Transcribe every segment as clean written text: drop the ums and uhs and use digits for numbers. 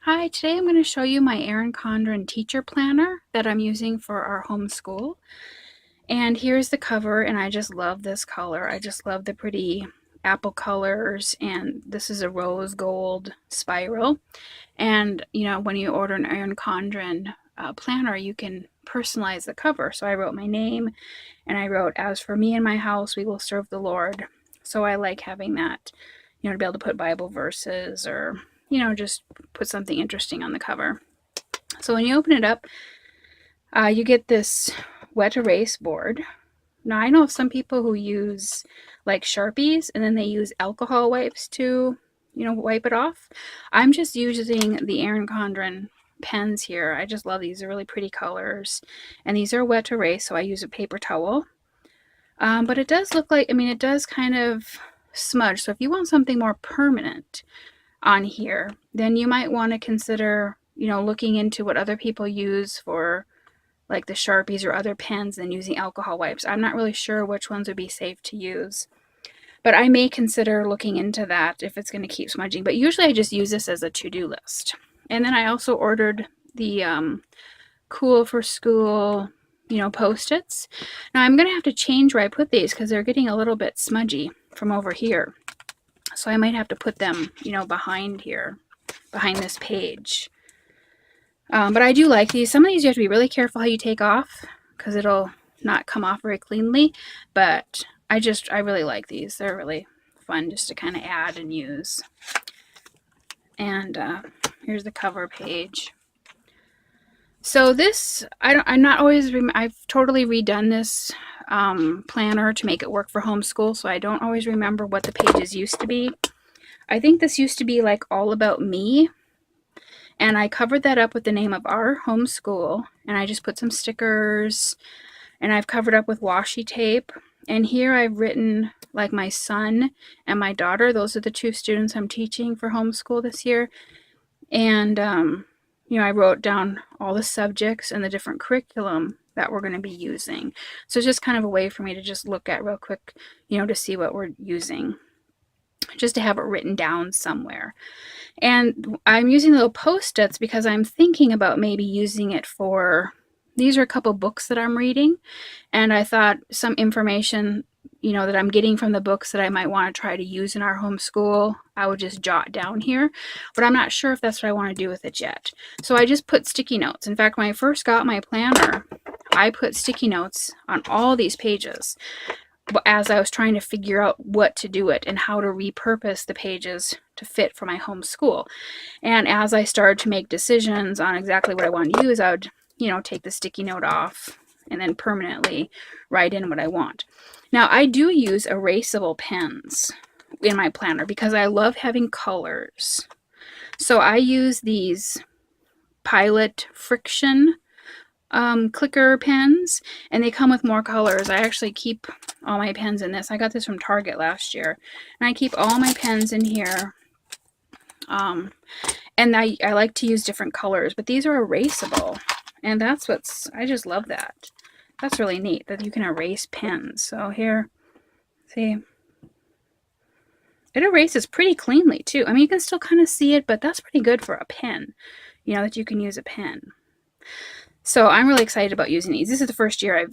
Hi, today I'm going to show you my Erin Condren teacher planner that I'm using for our homeschool. And here's the cover, and I just love this color. I just love the pretty apple colors, and this is a rose gold spiral. And when you order an Erin Condren planner, you can personalize the cover. So I wrote my name, and I wrote, "As for me and my house, we will serve the Lord." So I like having that, to be able to put Bible verses or just put something interesting on the cover. So when you open it up, you get this wet erase board. Now I know of some people who use like Sharpies and then they use alcohol wipes to, wipe it off. I'm just using the Erin Condren pens here. I just love these. They're really pretty colors. And these are wet erase, so I use a paper towel. But it does look like, it does kind of smudge. So if you want something more permanent on here, then you might want to consider, looking into what other people use for like the Sharpies or other pens and using alcohol wipes. I'm not really sure which ones would be safe to use, but I may consider looking into that if it's going to keep smudging. But usually I just use this as a to-do list. And then I also ordered the Cool for School, Post-its. Now I'm going to have to change where I put these because they're getting a little bit smudgy from over here. So I might have to put them, behind here, behind this page. But I do like these. Some of these you have to be really careful how you take off because it'll not come off very cleanly. But I really like these. They're really fun just to kind of add and use. And here's the cover page. So this, I've totally redone this planner to make it work for homeschool, so I don't always remember what the pages used to be. I think this used to be like all about me, and I covered that up with the name of our homeschool, and I just put some stickers, and I've covered up with washi tape, and here I've written like my son and my daughter. Those are the two students I'm teaching for homeschool this year. And I wrote down all the subjects and the different curriculum that we're going to be using. So it's just kind of a way for me to just look at real quick, to see what we're using, just to have it written down somewhere. And I'm using little Post-its because I'm thinking about maybe using it for, these are a couple books that I'm reading, and I thought some information that I'm getting from the books that I might want to try to use in our homeschool, I would just jot down here, but I'm not sure if that's what I want to do with it yet. So I just put sticky notes. In fact, when I first got my planner, I put sticky notes on all these pages as I was trying to figure out what to do it and how to repurpose the pages to fit for my homeschool. And as I started to make decisions on exactly what I wanted to use, I would, take the sticky note off and then permanently write in what I want. Now, I do use erasable pens in my planner because I love having colors. So I use these Pilot Friction clicker pens, and they come with more colors. I actually keep all my pens in this. I got this from Target last year, and I keep all my pens in here. And I like to use different colors, but these are erasable, and I just love that. That's really neat that you can erase pens. So here, see, it erases pretty cleanly too. You can still kind of see it, but that's pretty good for a pen, that you can use a pen. So I'm really excited about using these. This is the first year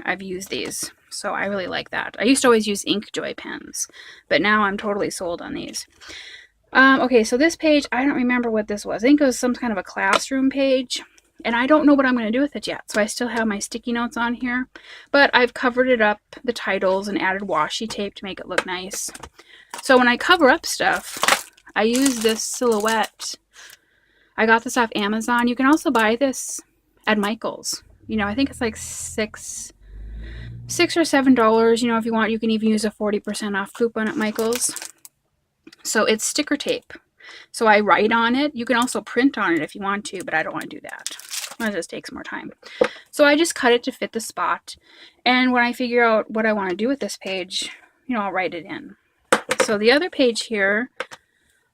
I've used these, so I really like that. I used to always use Inkjoy pens, but now I'm totally sold on these. Okay, so this page, I don't remember what this was. I think it was some kind of a classroom page. And I don't know what I'm going to do with it yet. So I still have my sticky notes on here. But I've covered it up, the titles, and added washi tape to make it look nice. So when I cover up stuff, I use this silhouette. I got this off Amazon. You can also buy this at Michael's. I think it's like $6 or $7. If you want, you can even use a 40% off coupon at Michael's. So it's sticker tape. So I write on it. You can also print on it if you want to, but I don't want to do that. It just takes more time. So I just cut it to fit the spot. And when I figure out what I want to do with this page, I'll write it in. So the other page here,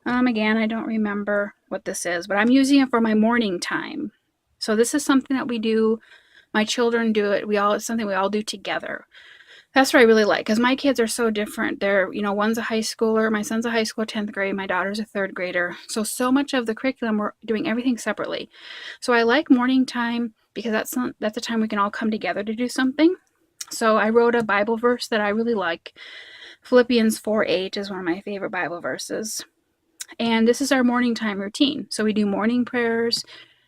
again, I don't remember what this is, but I'm using it for my morning time. So this is something that we do. My children do it. It's something we all do together. That's what I really like because my kids are so different. They're, one's a high schooler. My son's a high school 10th grade. My daughter's a third grader. So much of the curriculum, we're doing everything separately. So I like morning time because that's a time we can all come together to do something. So I wrote a Bible verse that I really like. Philippians 4:8 is one of my favorite Bible verses. And this is our morning time routine. So we do morning prayers,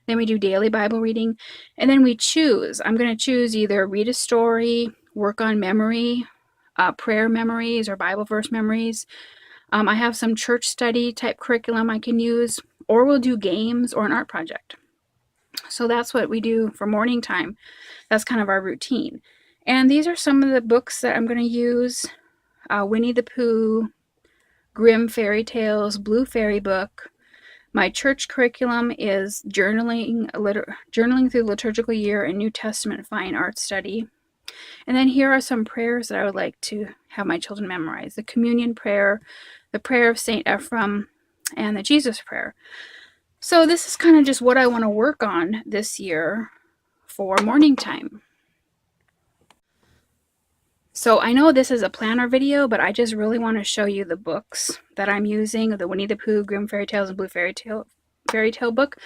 then we do daily Bible reading, and then we choose. I'm going to choose either read a story, work on memory, prayer memories, or Bible verse memories. I have some church study type curriculum I can use, or we'll do games or an art project. So that's what we do for morning time. That's kind of our routine. And these are some of the books that I'm going to use. Winnie the Pooh, Grimm Fairy Tales, Blue Fairy Book. My church curriculum is journaling through the liturgical year and New Testament fine art study. And then here are some prayers that I would like to have my children memorize. The communion prayer, the prayer of St. Ephraim, and the Jesus prayer. So this is kind of just what I want to work on this year for morning time. So I know this is a planner video, but I just really want to show you the books that I'm using, the Winnie the Pooh, Grimm Fairy Tales, and Blue Fairy Tale book,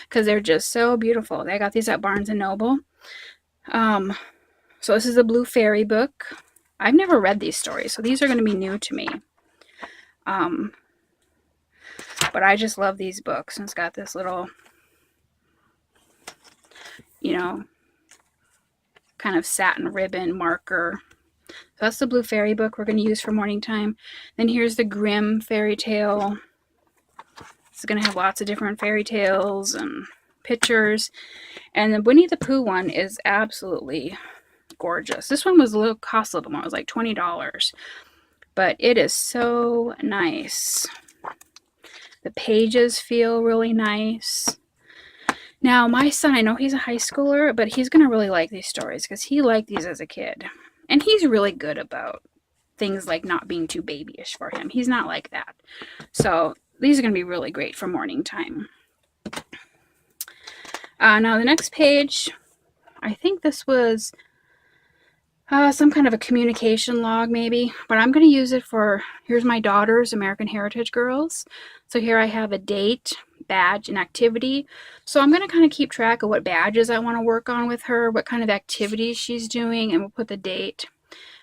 because they're just so beautiful. I got these at Barnes & Noble. So this is a Blue Fairy book. I've never read these stories, so these are going to be new to me. But I just love these books, and it's got this little, kind of satin ribbon marker. So that's the Blue Fairy book we're going to use for morning time. Then here's the Grimm Fairy Tale. It's going to have lots of different fairy tales and pictures. And the Winnie the Pooh one is absolutely gorgeous. This one was cost a little more. It was like $20. But it is so nice. The pages feel really nice. Now, my son, I know he's a high schooler, but he's going to really like these stories because he liked these as a kid. And he's really good about things like not being too babyish for him. He's not like that. So these are going to be really great for morning time. Now the next page, I think this was some kind of a communication log maybe, but I'm going to use it for, here's my daughter's American Heritage Girls. So here I have a date, badge, and activity. So I'm going to kind of keep track of what badges I want to work on with her, what kind of activities she's doing, and we'll put the date.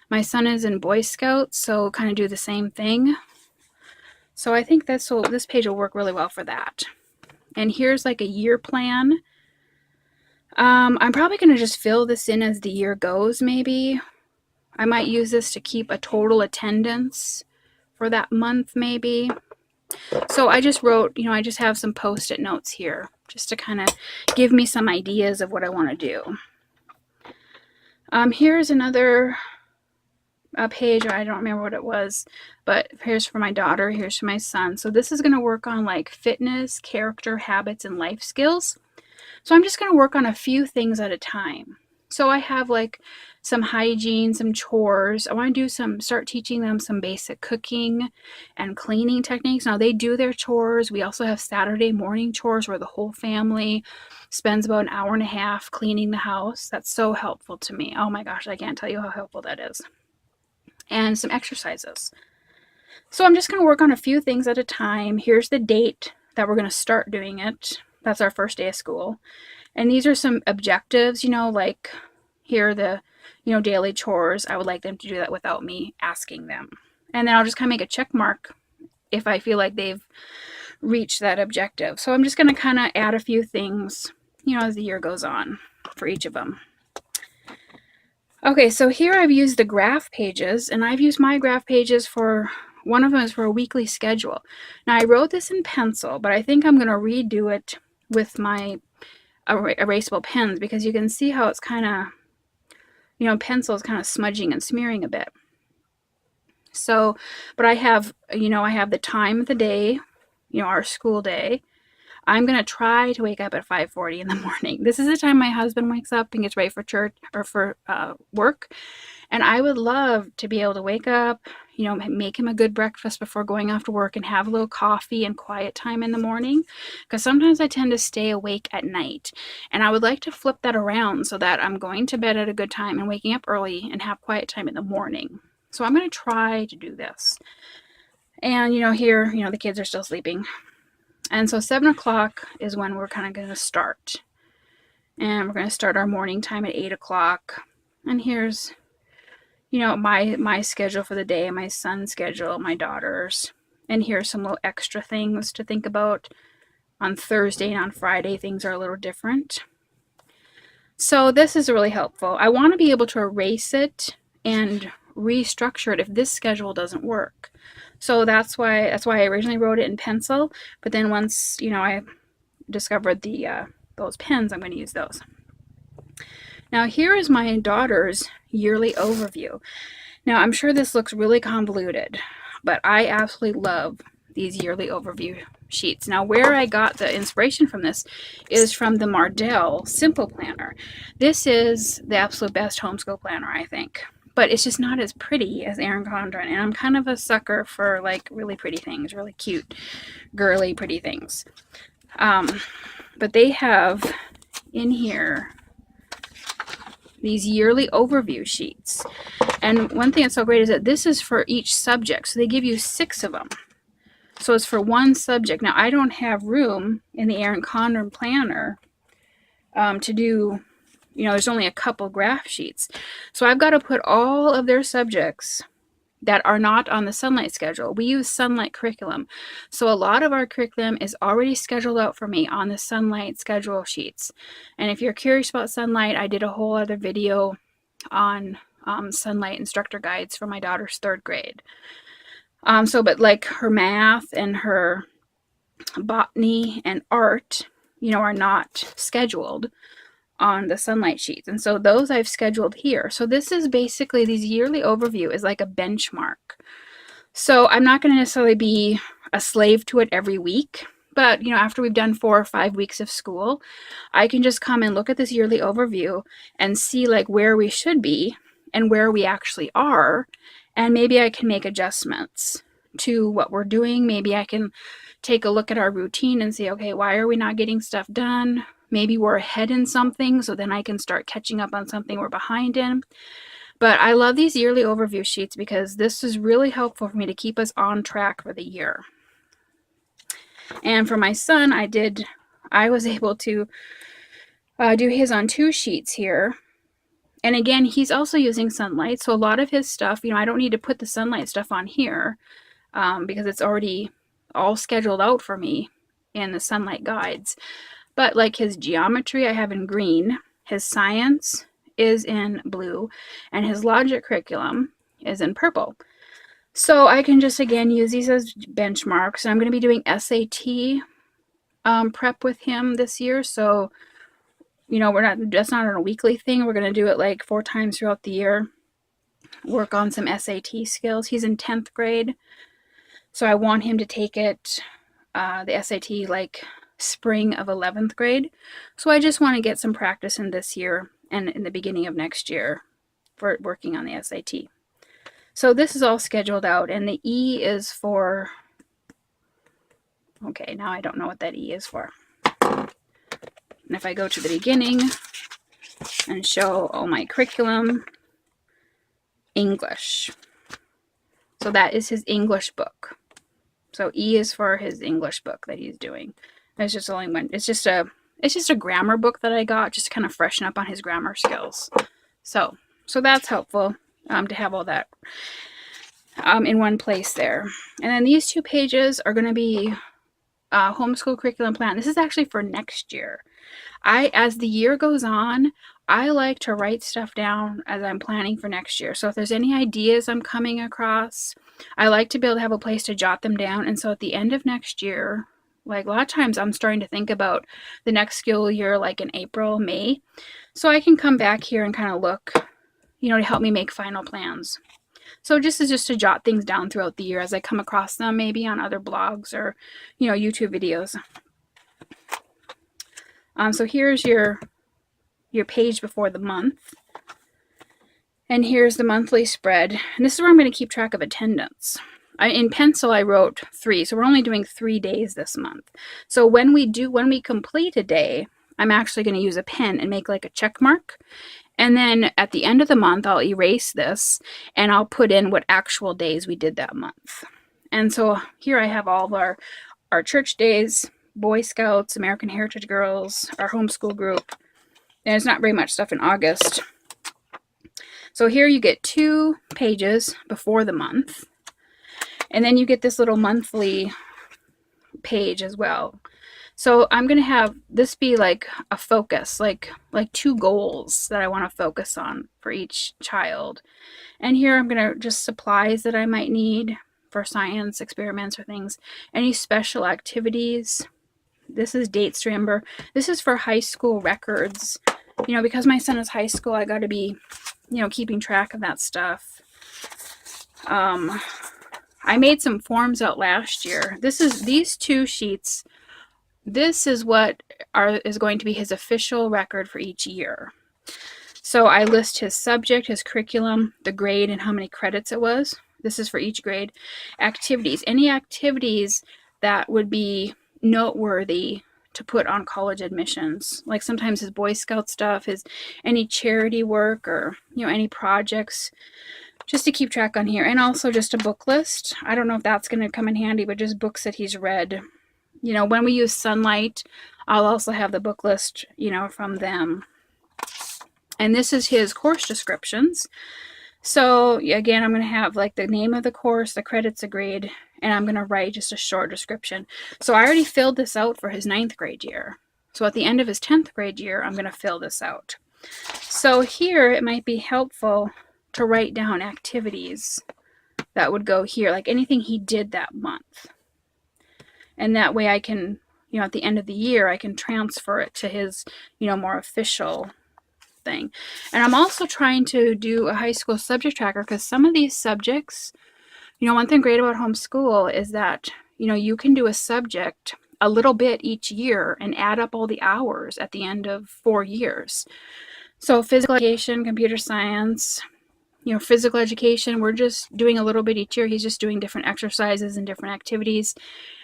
My son is in Boy Scouts, so we'll kind of do the same thing. So I think this page will work really well for that. And here's like a year plan. I'm probably going to just fill this in as the year goes, maybe. I might use this to keep a total attendance for that month, maybe. So I just wrote, I just have some post-it notes here just to kind of give me some ideas of what I want to do. Here's another page. I don't remember what it was, but here's for my daughter, here's for my son. So this is going to work on like fitness, character, habits, and life skills. So I'm just going to work on a few things at a time. So I have like some hygiene, some chores. I want to start teaching them some basic cooking and cleaning techniques. Now they do their chores. We also have Saturday morning chores where the whole family spends about an hour and a half cleaning the house. That's so helpful to me. Oh my gosh, I can't tell you how helpful that is. And some exercises. So I'm just going to work on a few things at a time. Here's the date that we're going to start doing it. That's our first day of school. And these are some objectives, like here are the, daily chores. I would like them to do that without me asking them. And then I'll just kind of make a check mark if I feel like they've reached that objective. So I'm just going to kind of add a few things, as the year goes on for each of them. Okay, so here I've used the graph pages, and I've used my graph pages for, one of them is for a weekly schedule. Now I wrote this in pencil, but I think I'm going to redo it with my erasable pens because you can see how it's kind of, pencil is kind of smudging and smearing a bit. So, but I have, I have the time of the day, our school day. I'm going to try to wake up at 5:40 in the morning. This is the time my husband wakes up and gets ready for church or for work. And I would love to be able to wake up, make him a good breakfast before going off to work and have a little coffee and quiet time in the morning. Because sometimes I tend to stay awake at night. And I would like to flip that around so that I'm going to bed at a good time and waking up early and have quiet time in the morning. So I'm going to try to do this. And, here, the kids are still sleeping. And so 7 o'clock is when we're kind of going to start. And we're going to start our morning time at 8 o'clock. And here's, my schedule for the day, my son's schedule, my daughter's. And here's some little extra things to think about. On Thursday and on Friday, things are a little different. So this is really helpful. I want to be able to erase it and restructure it if this schedule doesn't work. So that's why I originally wrote it in pencil, but then once, I discovered those pens, I'm going to use those. Now here is my daughter's yearly overview. Now I'm sure this looks really convoluted, but I absolutely love these yearly overview sheets. Now where I got the inspiration from this is from the Mardell Simple Planner. This is the absolute best homeschool planner, I think. But it's just not as pretty as Erin Condren. And I'm kind of a sucker for like really pretty things, really cute, girly, pretty things. But they have in here these yearly overview sheets. And one thing that's so great is that this is for each subject. So they give you 6 of them. So it's for one subject. Now I don't have room in the Erin Condren planner to do, there's only a couple graph sheets. So I've got to put all of their subjects that are not on the Sunlight schedule. We use Sunlight curriculum. So a lot of our curriculum is already scheduled out for me on the Sunlight schedule sheets. And if you're curious about Sunlight, I did a whole other video on Sunlight instructor guides for my daughter's 3rd grade. But like her math and her botany and art, are not scheduled on the Sunlight sheets. And so those I've scheduled here. So this is basically, these yearly overview is like a benchmark. So I'm not going to necessarily be a slave to it every week, but after we've done 4 or 5 weeks of school, I can just come and look at this yearly overview and see like where we should be and where we actually are. And maybe I can make adjustments to what we're doing. Maybe I can take a look at our routine and say, okay, why are we not getting stuff done? Maybe we're ahead in something, so then I can start catching up on something we're behind in. But I love these yearly overview sheets because this is really helpful for me to keep us on track for the year. And for my son, I was able to do his on 2 sheets here. And again, he's also using Sunlight. So a lot of his stuff, I don't need to put the Sunlight stuff on here because it's already all scheduled out for me in the Sunlight guides. But like his geometry, I have in green. His science is in blue. And his logic curriculum is in purple. So I can just, again, use these as benchmarks. And I'm going to be doing SAT prep with him this year. So, that's not a weekly thing. We're going to do it like 4 times throughout the year. Work on some SAT skills. He's in 10th grade. So I want him to take it, the SAT, like spring of 11th grade. So I just want to get some practice in this year and in the beginning of next year for working on the SAT. So this is all scheduled out, and the E is for, okay, now I don't know what that E is for. And if I go to the beginning and show all my curriculum, English. So that is his English book. So E is for his English book that he's doing. It's just only one. It's just a grammar book that I got just to kind of freshen up on his grammar skills. So that's helpful to have all that in one place there. And then these 2 pages are going to be homeschool curriculum plan. This is actually for next year. As the year goes on, I like to write stuff down as I'm planning for next year. So if there's any ideas I'm coming across, I like to be able to have a place to jot them down. And so at the end of next year, like a lot of times I'm starting to think about the next school year, like in April, May. So I can come back here and kind of look, to help me make final plans. So just to jot things down throughout the year as I come across them, maybe on other blogs or, YouTube videos. So here's your page before the month. And here's the monthly spread. And this is where I'm going to keep track of attendance. In pencil, I wrote 3. So we're only doing 3 days this month. So when we complete a day, I'm actually going to use a pen and make like a check mark. And then at the end of the month, I'll erase this and I'll put in what actual days we did that month. And so here I have all of our church days, Boy Scouts, American Heritage Girls, our homeschool group. And there's not very much stuff in August. So here you get 2 pages before the month. And then you get this little monthly page as well. So I'm going to have this be like a focus, like 2 goals that I want to focus on for each child. And here I'm going to just supplies that I might need for science experiments or things. Any special activities. This is dates to remember. This is for high school records. You know, because my son is high school, I got to be, you know, keeping track of that stuff. I made some forms out last year. These 2 sheets. This is what is going to be his official record for each year. So I list his subject, his curriculum, the grade, and how many credits it was. This is for each grade. Activities. Any activities that would be noteworthy to put on college admissions, like sometimes his Boy Scout stuff, any charity work, or any projects, just to keep track on here. And also just a book list. I don't know if that's going to come in handy, but just books that he's read. When we use Sunlight, I'll also have the book list, from them. And this is his course descriptions. So again, I'm going to have like the name of the course, the credits, a grade, and I'm going to write just a short description. So I already filled this out for his 9th grade year. So at the end of his 10th grade year, I'm going to fill this out. So here it might be helpful to write down activities that would go here, like anything he did that month. And that way I can, at the end of the year, I can transfer it to his, more official thing. And I'm also trying to do a high school subject tracker, because some of these subjects, one thing great about homeschool is that, you can do a subject a little bit each year and add up all the hours at the end of 4 years. So physical education, computer science, physical education, we're just doing a little bit each year. He's just doing different exercises and different activities.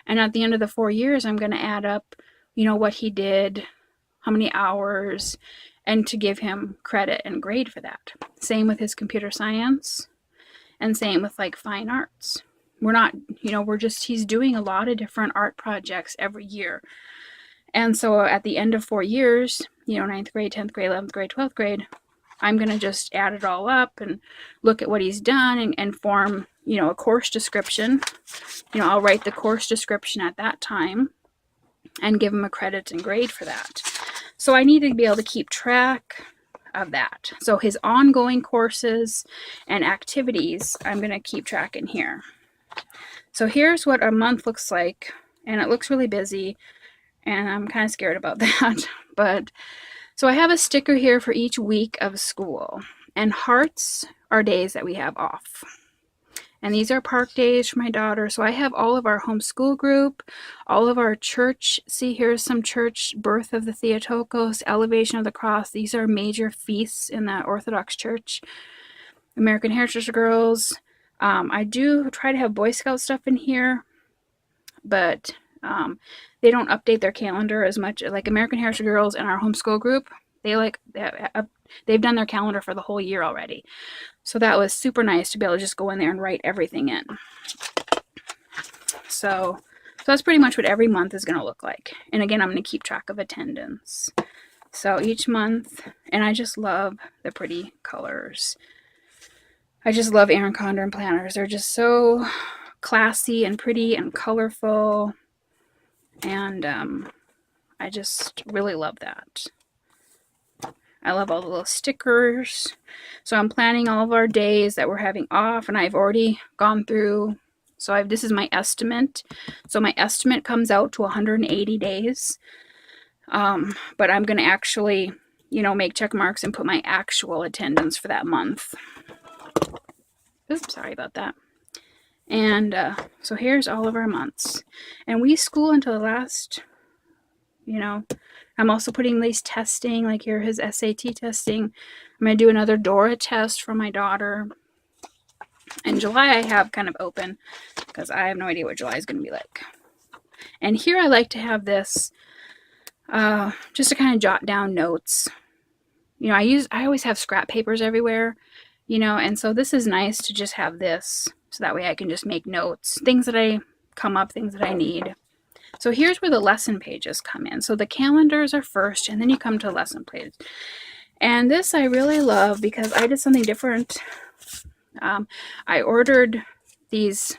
And at the end of the 4 years, I'm going to add up, what he did, how many hours, and to give him credit and grade for that. Same with his computer science, and same with like fine arts. We're not, he's doing a lot of different art projects every year. And so at the end of 4 years, 9th grade, 10th grade, 11th grade, 12th grade, I'm going to just add it all up and look at what he's done and form, a course description. I'll write the course description at that time and give him a credit and grade for that. So I need to be able to keep track of that. So his ongoing courses and activities, I'm going to keep track in here. So here's what a month looks like, and it looks really busy, and I'm kind of scared about that. But so I have a sticker here for each week of school, and hearts are days that we have off. And these are park days for my daughter. So I have all of our homeschool group, all of our church. See, here's some church: birth of the Theotokos, elevation of the cross. These are major feasts in the Orthodox Church. American Heritage Girls. I do try to have Boy Scout stuff in here, but they don't update their calendar as much. Like American Heritage Girls and our homeschool group, they've done their calendar for the whole year already. So that was super nice to be able to just go in there and write everything in. So that's pretty much what every month is going to look like. And again, I'm going to keep track of attendance. So each month, and I just love the pretty colors. I just love Erin Condren planners. They're just so classy and pretty and colorful. And I just really love that. I love all the little stickers. So I'm planning all of our days that we're having off, and I've already gone through. So this is my estimate. So my estimate comes out to 180 days. But I'm going to actually, make check marks and put my actual attendance for that month. Oops, sorry about that. And so here's all of our months. And we school until the last you know. I'm also putting these testing, like here, his SAT testing. I'm going to do another Dora test for my daughter. In July, I have kind of open because I have no idea what July is going to be like. And here I like to have this just to kind of jot down notes. You know, I always have scrap papers everywhere, you know, and so this is nice to just have this so that way I can just make notes, things that I come up, things that I need. So here's where the lesson pages come in. So the calendars are first, and then you come to lesson pages. And this I really love because I did something different. I ordered these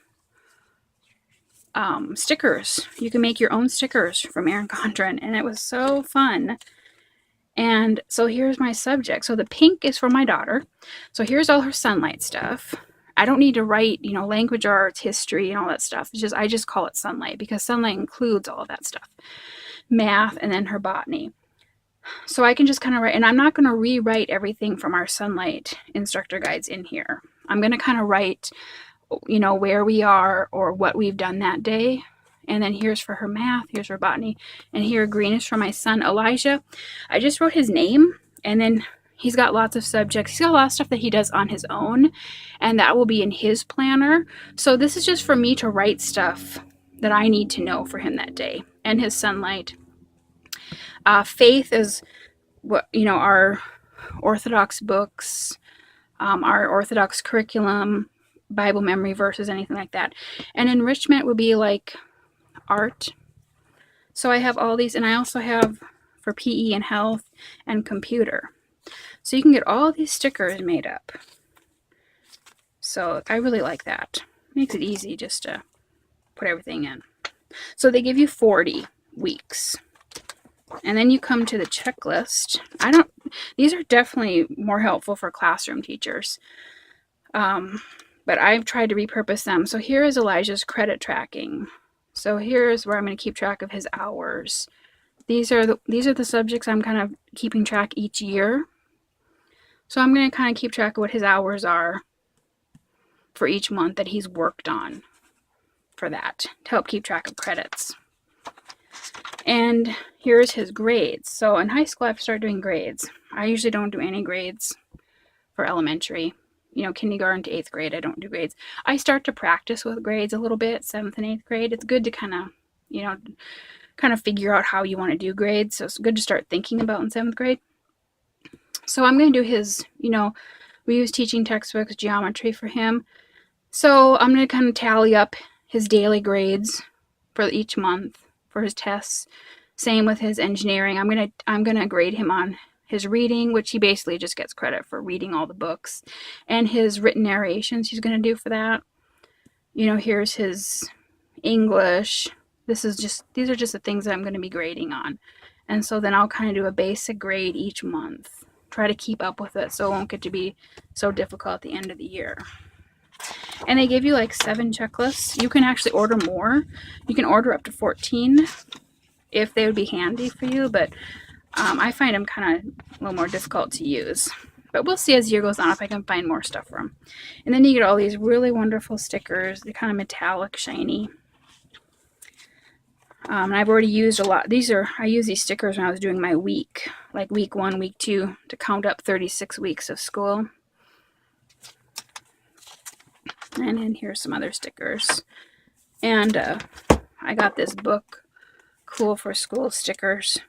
stickers. You can make your own stickers from Erin Condren, and it was so fun. And so here's my subject. So the pink is for my daughter. So here's all her sunlight stuff. I don't need to write, you know, language arts, history, and all that stuff. It's just, I just call it sunlight because sunlight includes all of that stuff. Math, and then her botany. So I can just kind of write, and I'm not going to rewrite everything from our sunlight instructor guides in here. I'm going to kind of write, you know, where we are or what we've done that day. And then here's for her math, here's for botany, and here green is for my son Elijah. I just wrote his name, and then he's got lots of subjects. He's got a lot of stuff that he does on his own, and that will be in his planner. So this is just for me to write stuff that I need to know for him that day, and his sunlight. Faith is what, you know, our Orthodox books, our Orthodox curriculum, Bible memory verses, anything like that. And enrichment would be like art. So I have all these, and I also have for PE and health and computer. So you can get all these stickers made up. So I really like that. Makes it easy just to put everything in. So they give you 40 weeks. And then you come to the checklist. These are definitely more helpful for classroom teachers. But I've tried to repurpose them. So here is Elijah's credit tracking. So here's where I'm going to keep track of his hours. These are the subjects I'm kind of keeping track each year. So I'm going to kind of keep track of what his hours are for each month that he's worked on for that to help keep track of credits. And here's his grades. So in high school, I've started doing grades. I usually don't do any grades for elementary. You know, kindergarten to 8th grade, I don't do grades. I start to practice with grades a little bit, 7th and 8th grade. It's good to kind of, you know, kind of figure out how you want to do grades. So it's good to start thinking about in 7th grade. So I'm going to do his, you know, we use teaching textbooks, geometry for him. So I'm going to kind of tally up his daily grades for each month for his tests. Same with his engineering. I'm going to grade him on his reading, which he basically just gets credit for reading all the books, and his written narrations he's going to do for that. You know, here's his English. These are just the things that I'm going to be grading on. And so then I'll kind of do a basic grade each month. Try to keep up with it so it won't get to be so difficult at the end of the year. And they give you like 7 checklists. You can actually order more. You can order up to 14 if they would be handy for you, but I find them kind of a little more difficult to use. But we'll see as the year goes on if I can find more stuff for them. And then you get all these really wonderful stickers. They're kind of metallic, shiny. And I've already used a lot. I used these stickers when I was doing my week, like week 1, week 2, to count up 36 weeks of school. And then here's some other stickers. And I got this book, Cool for School stickers.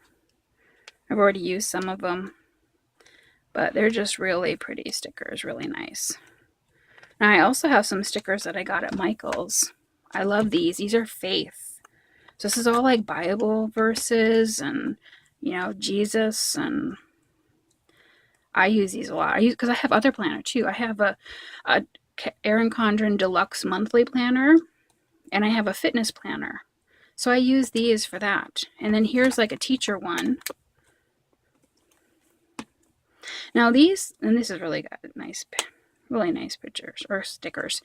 I've already used some of them, but they're just really pretty stickers, really nice. Now I also have some stickers that I got at Michael's. I love these. These are faith. So this is all like Bible verses and, you know, Jesus, and I use these a lot. Because I have other planner too. I have a Erin Condren Deluxe Monthly Planner, and I have a fitness planner. So I use these for that. And then here's like a teacher one. Now these, and this is really nice, really nice pictures or stickers.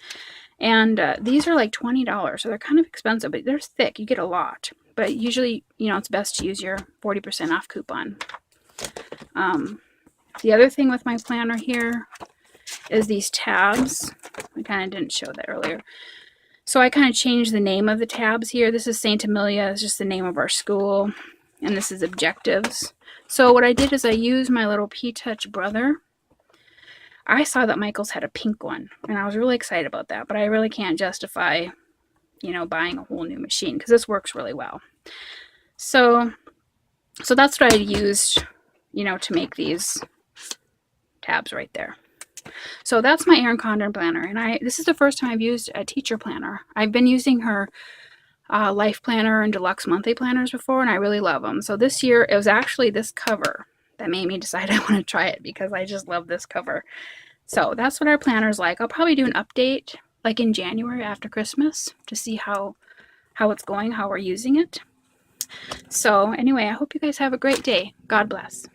And these are like $20, so they're kind of expensive, but they're thick. You get a lot. But usually, you know, it's best to use your 40% off coupon. The other thing with my planner here is these tabs. I kind of didn't show that earlier. So I kind of changed the name of the tabs here. This is St. Amelia. It's just the name of our school. and this is objectives. So what I did is I used my little P-Touch brother. I saw that Michael's had a pink one, and I was really excited about that, but I really can't justify, you know, buying a whole new machine because this works really well. So that's what I used, you know, to make these tabs right there. So that's my Erin Condren planner, and this is the first time I've used a teacher planner. I've been using her life planner and deluxe monthly planners before, and I really love them. So this year it was actually this cover that made me decide I want to try it because I just love this cover. So that's what our planner's like. I'll probably do an update like in January after Christmas to see how it's going, how we're using it. So anyway, I hope you guys have a great day. God bless.